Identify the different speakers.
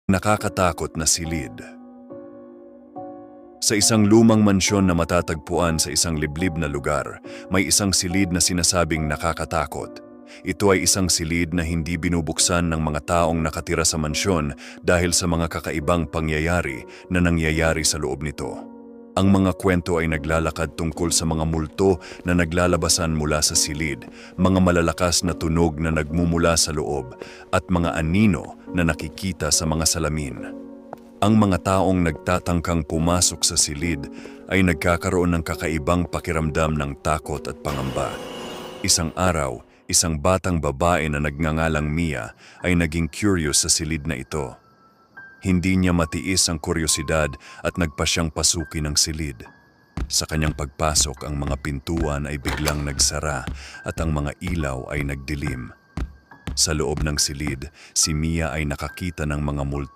Speaker 1: Nakakatakot na silid. Sa isang lumang mansyon na matatagpuan sa isang liblib na lugar, may isang silid na sinasabing nakakatakot. Ito ay isang silid na hindi binubuksan ng mga taong nakatira sa mansyon dahil sa mga kakaibang pangyayari na nangyayari sa loob nito. Ang mga kwento ay naglalakad tungkol sa mga multo na naglalabasan mula sa silid, mga malalakas na tunog na nagmumula sa loob, at mga anino na nakikita sa mga salamin. Ang mga taong nagtatangkang pumasok sa silid ay nagkakaroon ng kakaibang pakiramdam ng takot at pangamba. Isang araw, isang batang babae na nagngangalang Mia ay naging curious sa silid na ito. Hindi niya matiis ang kuryosidad at nagpa siyang pasukin ng silid. Sa kanyang pagpasok, ang mga pintuan ay biglang nagsara at ang mga ilaw ay nagdilim. Sa loob ng silid, si Mia ay nakakita ng mga multo